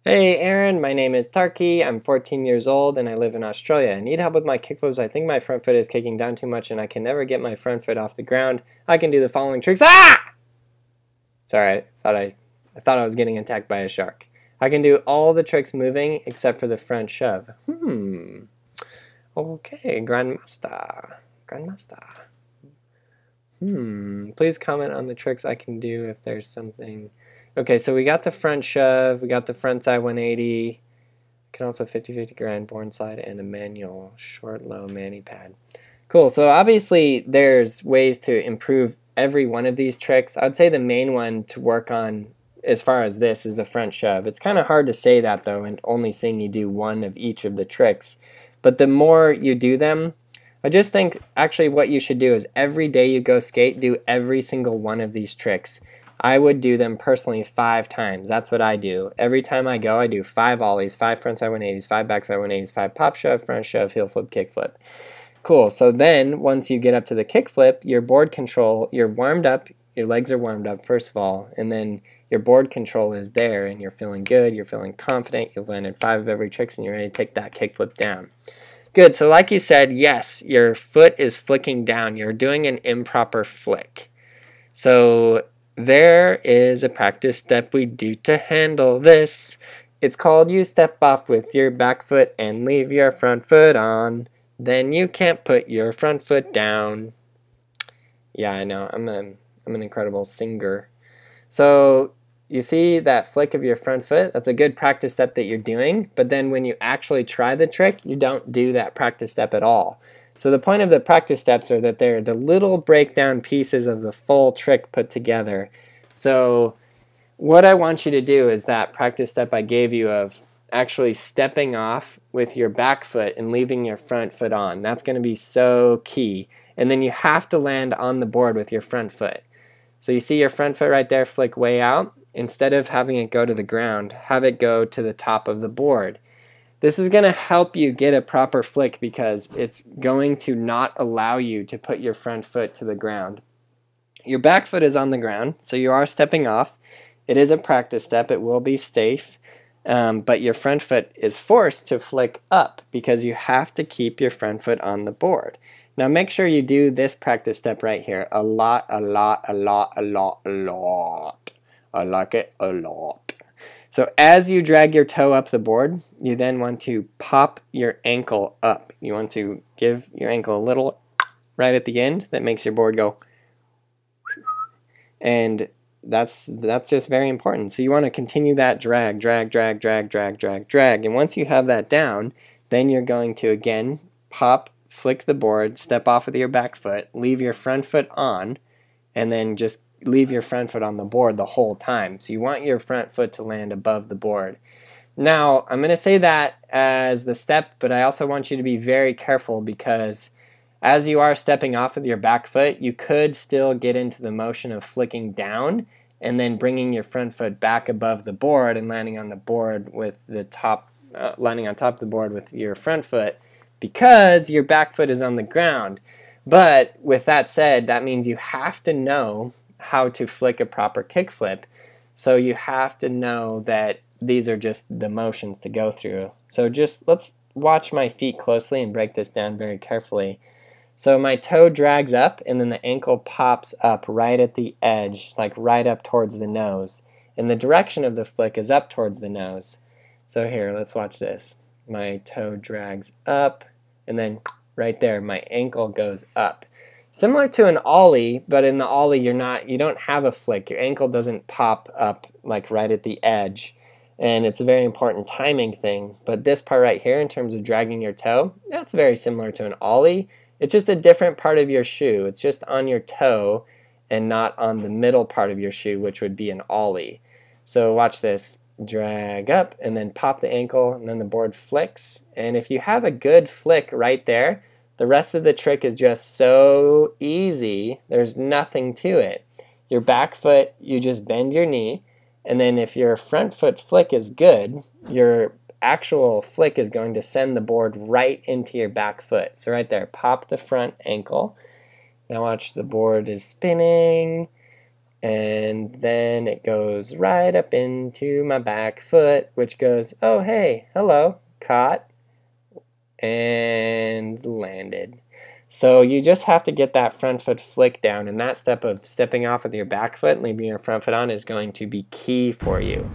Hey Aaron, my name is Tarky. I'm 14 years old and I live in Australia. I need help with my kickflips. I think my front foot is kicking down too much and I can never get my front foot off the ground. I can do the following tricks. Ah! Sorry, I thought I was getting attacked by a shark. I can do all the tricks moving except for the front shove. Okay, Grandmaster. Grandmaster. Please comment on the tricks I can do if there's something. Okay, so we got the front shove, we got the front side 180. Can also 50-50 grind, born slide, and a manual short low mani pad. Cool, so obviously there's ways to improve every one of these tricks. I'd say the main one to work on as far as this is the front shove. It's kind of hard to say that though and only seeing you do one of each of the tricks. But the more you do them, I just think actually what you should do is every day you go skate, do every single one of these tricks. I would do them personally 5 times. That's what I do. Every time I go, I do 5 ollies, 5 frontside 180s, 5 backside 180s, 5 pop shove, front shove, heel flip, kick flip. Cool. So then once you get up to the kick flip, your board control, you're warmed up, your legs are warmed up first of all, and then your board control is there and you're feeling good, you're feeling confident, you've landed 5 of every tricks and you're ready to take that kick flip down. Good. So like you said, yes, your foot is flicking down. You're doing an improper flick. So there is a practice step we do to handle this. It's called you step off with your back foot and leave your front foot on. Then you can't put your front foot down. Yeah, I know. I'm an incredible singer. So you see that flick of your front foot? That's a good practice step that you're doing. But then when you actually try the trick, you don't do that practice step at all. So the point of the practice steps are that they're the little breakdown pieces of the full trick put together. So what I want you to do is that practice step I gave you of actually stepping off with your back foot and leaving your front foot on. That's going to be so key. And then you have to land on the board with your front foot. So you see your front foot right there flick way out. Instead of having it go to the ground, have it go to the top of the board. This is going to help you get a proper flick because it's going to not allow you to put your front foot to the ground. Your back foot is on the ground, so you are stepping off. It is a practice step. It will be safe, but your front foot is forced to flick up because you have to keep your front foot on the board. Now make sure you do this practice step right here a lot, a lot, a lot, a lot, a lot. I like it a lot. So as you drag your toe up the board, you then want to pop your ankle up. You want to give your ankle a little right at the end that makes your board go. And that's just very important. So you want to continue that drag, drag, drag, drag, drag, drag, drag. And once you have that down, then you're going to again pop, flick the board, step off with your back foot, leave your front foot on, and then just leave your front foot on the board the whole time. So you want your front foot to land above the board. Now, I'm going to say that as the step, but I also want you to be very careful because as you are stepping off with your back foot, you could still get into the motion of flicking down and then bringing your front foot back above the board and landing on the board with the top, landing on top of the board with your front foot because your back foot is on the ground. But with that said, that means you have to know how to flick a proper kickflip. So you have to know that these are just the motions to go through. So just let's watch my feet closely and break this down very carefully. So my toe drags up and then the ankle pops up right at the edge, like right up towards the nose. And the direction of the flick is up towards the nose. So here, let's watch this. My toe drags up and then right there, my ankle goes up. Similar to an ollie, but in the ollie you don't have a flick. Your ankle doesn't pop up like right at the edge. And it's a very important timing thing. But this part right here in terms of dragging your toe, that's very similar to an ollie. It's just a different part of your shoe. It's just on your toe and not on the middle part of your shoe, which would be an ollie. So watch this. Drag up and then pop the ankle and then the board flicks. And if you have a good flick right there, the rest of the trick is just so easy. There's nothing to it. Your back foot, you just bend your knee, and then if your front foot flick is good, your actual flick is going to send the board right into your back foot. So right there, pop the front ankle. Now watch, the board is spinning, And then it goes right up into my back foot, which goes, oh, hey, hello, caught, and landed. So you just have to get that front foot flick down, and that step of stepping off with your back foot and leaving your front foot on is going to be key for you.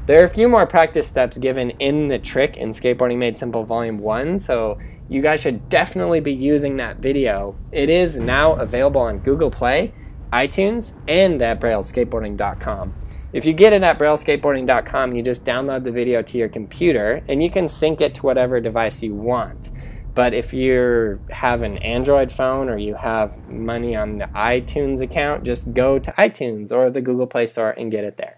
There are a few more practice steps given in the trick in Skateboarding Made Simple Volume 1, so you guys should definitely be using that video. It is now available on Google Play, iTunes, and at brailleskateboarding.com. If you get it at brailleskateboarding.com, you just download the video to your computer, and you can sync it to whatever device you want. But if you have an Android phone or you have money on the iTunes account, just go to iTunes or the Google Play Store and get it there.